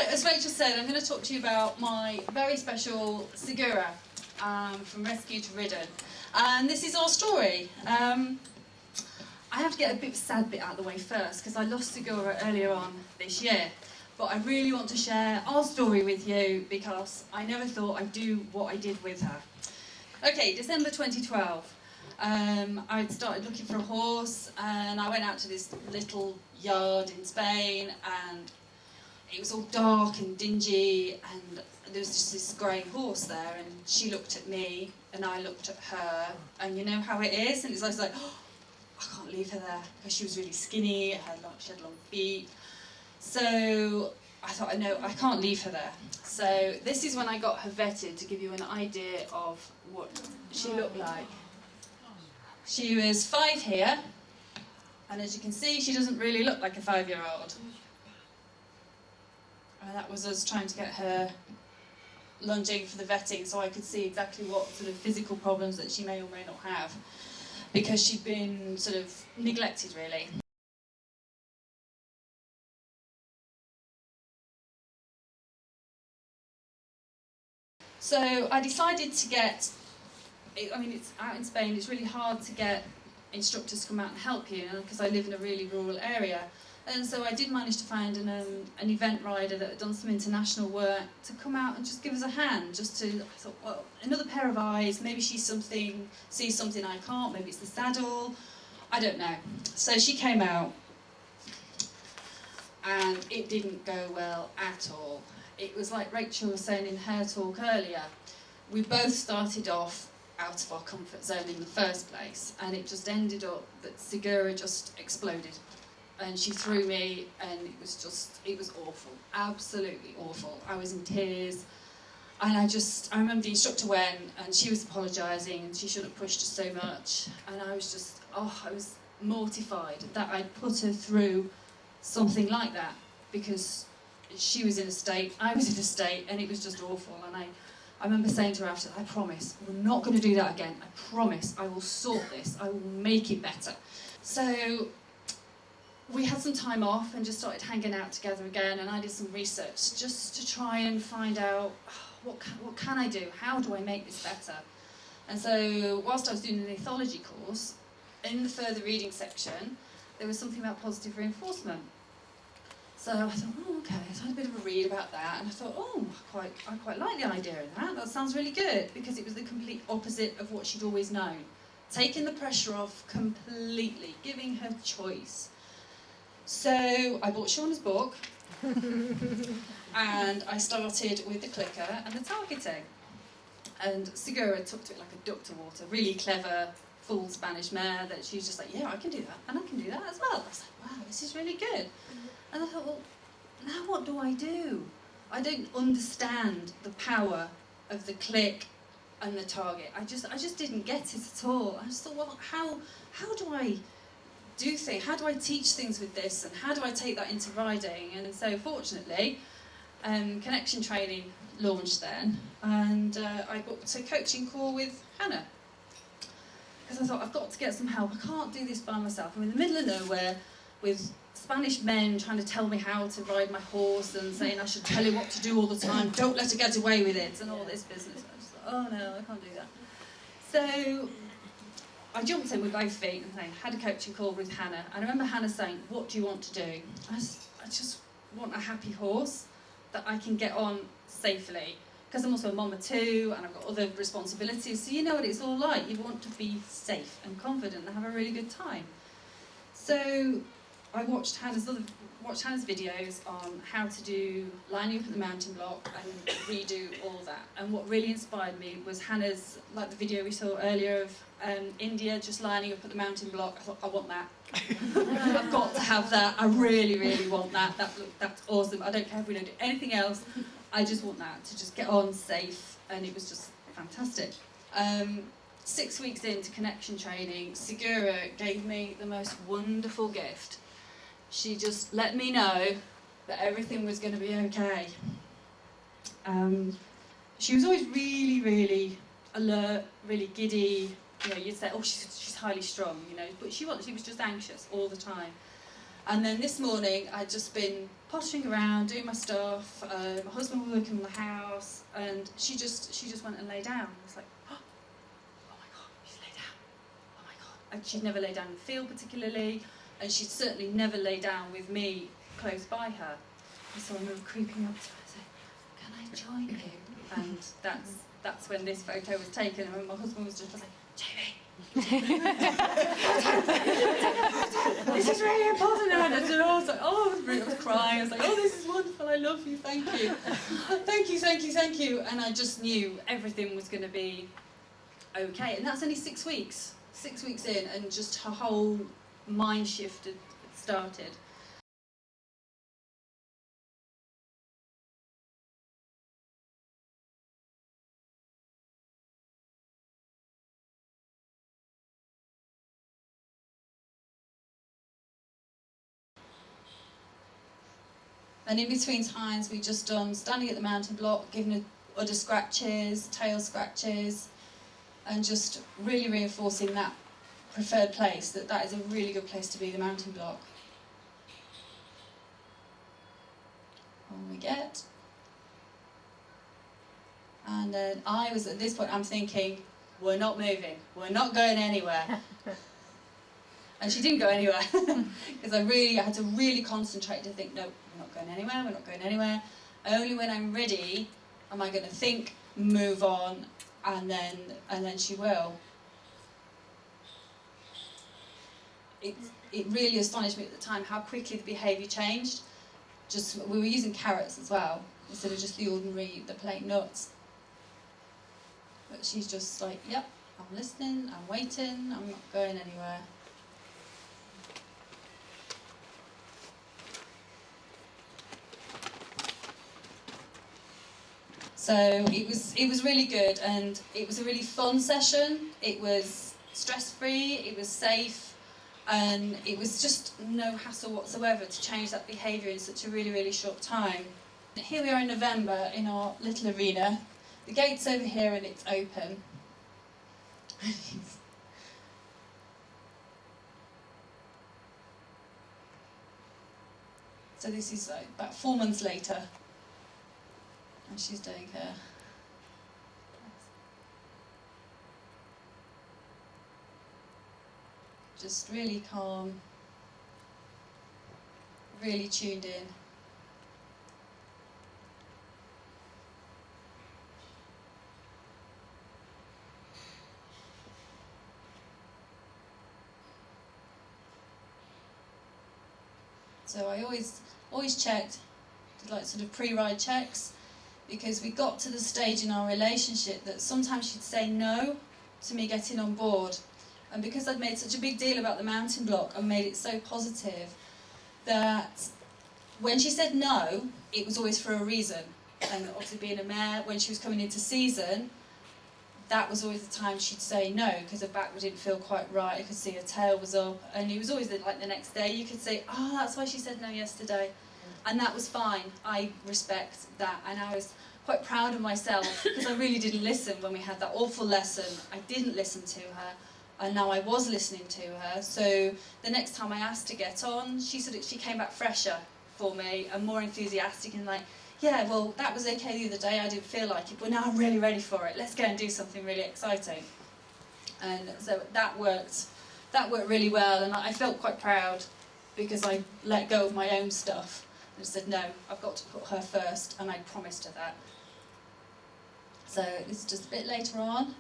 Right, as Rachel said, I'm going to talk to you about my very special Sigura, from rescue to Ridden. And this is our story. I have to get a bit sad bit out of the way first, because I lost Sigura earlier on this year. But I really want to share our story with you, because I never thought I'd do what I did with her. Okay, December 2012. I'd started looking for a horse, and I went out to this little yard in Spain, and it was all dark and dingy, and there was just this grey horse there, and she looked at me and I looked at her, and you know how it is, and it's like, oh, I can't leave her there, because she was really skinny, she had long feet. So I thought, no, I can't leave her there. So this is when I got her vetted, to give you an idea of what she looked like. She was 5 here, and as you can see, she doesn't really look like a 5-year-old. And that was us trying to get her lunging for the vetting, so I could see exactly what sort of physical problems that she may or may not have, because she'd been sort of neglected, really. So I decided to get, I mean, it's out in Spain, it's really hard to get instructors to come out and help you, because I live in a really rural area. And so I did manage to find an event rider that had done some international work to come out and just give us a hand, just to, I thought, well, another pair of eyes, maybe sees something I can't, maybe it's the saddle, I don't know. So she came out, and it didn't go well at all. It was like Rachel was saying in her talk earlier, we both started off out of our comfort zone in the first place, and it just ended up that Sigura just exploded. And she threw me, and it was awful, absolutely awful. I was in tears, and I remember the instructor went, and she was apologising, and she shouldn't have pushed her so much, and I was just, I was mortified that I'd put her through something like that, because she was in a state, I was in a state, and it was just awful. And I remember saying to her after, I promise, we're not going to do that again, I promise, I will sort this, I will make it better. So we had some time off and just started hanging out together again, and I did some research just to try and find out what can I do, how do I make this better. And so whilst I was doing an ethology course, in the further reading section there was something about positive reinforcement. So I thought, oh, okay, so I had a bit of a read about that, and I thought, oh, I quite like the idea of that, that sounds really good, because it was the complete opposite of what she'd always known. Taking the pressure off completely, giving her choice. So I bought Shauna's book, and I started with the clicker and the targeting. And Sigura took to it like a duck to water, really clever, full Spanish mare, that she was just like, yeah, I can do that, and I can do that as well. I was like, wow, this is really good. And I thought, well, now what do I do? I don't understand the power of the click and the target. I just didn't get it at all. I just thought, well, how do I do things? How do I teach things with this, and how do I take that into riding? And so fortunately, connection training launched then, and I booked a coaching call with Hannah, because I thought, I've got to get some help. I can't do this by myself. I'm in the middle of nowhere with Spanish men trying to tell me how to ride my horse, and saying I should tell you what to do all the time, don't let her get away with it, and all this business. I just thought, oh no, I can't do that. So I jumped in with both feet and had a coaching call with Hannah. And I remember Hannah saying, what do you want to do? I just want a happy horse that I can get on safely, because I'm also a mum of 2 and I've got other responsibilities, so you know what it's all like. You want to be safe and confident and have a really good time. So I watched Hannah's videos on how to do lining up at the mountain block and redo all that. And what really inspired me was Hannah's, like the video we saw earlier of India just lining up at the mountain block. I thought, I want that. I've got to have that. I really, really want that. That's awesome. I don't care if we don't do anything else. I just want that, to just get on safe. And it was just fantastic. 6 weeks into connection training, Sigura gave me the most wonderful gift. She just let me know that everything was going to be okay. She was always really, really alert, really giddy. You know, you'd say, oh, she's highly strung, you know, but she was just anxious all the time. And then this morning, I'd just been pottering around, doing my stuff. My husband was working in the house, and she just went and lay down. I was like, oh my God, she's laid down. Oh my God. And she'd never lay down in the field particularly, and she'd certainly never lay down with me close by her. And so I remember creeping up to her and saying, can I join you? And that's when this photo was taken, and my husband was just like, Jamie, this is really important. And I was like, oh, I was crying. I was like, oh, this is wonderful. I love you. Thank you. Thank you. And I just knew everything was going to be okay. And that's only 6 weeks. 6 weeks in, and just her whole mind shift had started. And in between times, we just done standing at the mountain block, giving udder scratches, tail scratches, and just really reinforcing that preferred place, that is a really good place to be, the mountain block. On we get. And then I was, at this point, I'm thinking, we're not moving, we're not going anywhere. And she didn't go anywhere, because I had to really concentrate to think, no, we're not going anywhere. Only when I'm ready am I going to think, move on, and then she will. It really astonished me at the time how quickly the behaviour changed. We were using carrots as well, instead of just the plain nuts. But she's just like, yep, I'm listening, I'm waiting, I'm not going anywhere. So it was really good, and it was a really fun session. It was stress-free, it was safe, and it was just no hassle whatsoever to change that behaviour in such a really, really short time. Here we are in November in our little arena. The gate's over here and it's open. So this is like about 4 months later. And she's doing her. Just really calm, really tuned in. So I always checked, did like sort of pre-ride checks, because we got to the stage in our relationship that sometimes she'd say no to me getting on board. And because I'd made such a big deal about the mountain block and made it so positive, that when she said no, it was always for a reason. And obviously being a mare, when she was coming into season, that was always the time she'd say no, because her back didn't feel quite right. I could see her tail was up, and it was always like the next day you could say, oh, that's why she said no yesterday. And that was fine. I respect that, and I was quite proud of myself, because I really didn't listen when we had that awful lesson. I didn't listen to her, and now I was listening to her. So the next time I asked to get on, she came back fresher for me and more enthusiastic, and like, yeah, well, that was okay the other day, I didn't feel like it, but now I'm really ready for it. Let's go and do something really exciting. And so that worked really well, and I felt quite proud, because I let go of my own stuff and said, no, I've got to put her first, and I promised her that. So this is just a bit later on.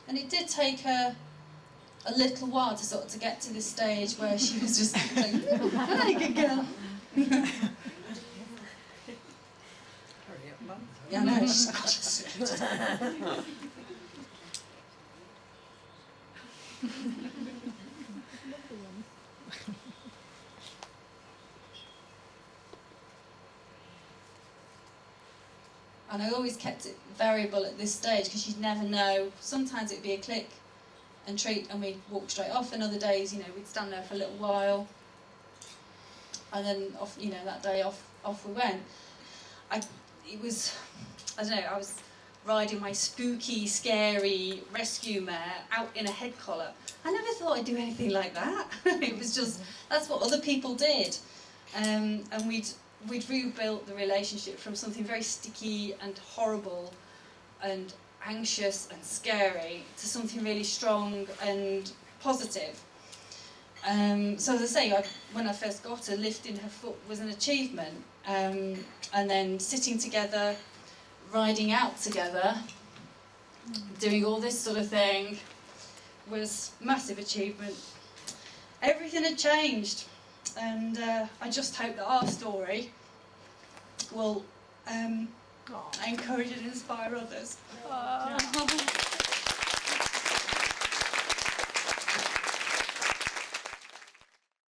And it did take her a little while to get to this stage where she was just like, hi, good girl. Hurry up, Mum. Yeah, no, she's And I always kept it variable at this stage, because you'd never know. Sometimes it'd be a click and treat, and we'd walk straight off, and other days, we'd stand there for a little while, and then off, that day off we went. I was riding my spooky, scary rescue mare out in a head collar, I never thought I'd do anything like that. It was just, that's what other people did. And we'd rebuilt the relationship from something very sticky and horrible and anxious and scary to something really strong and positive. So as I say, when I first got her, lifting her foot was an achievement. And then sitting together, riding out together, doing all this sort of thing was massive achievement. Everything had changed, and I just hope that our story will encourage and inspire others.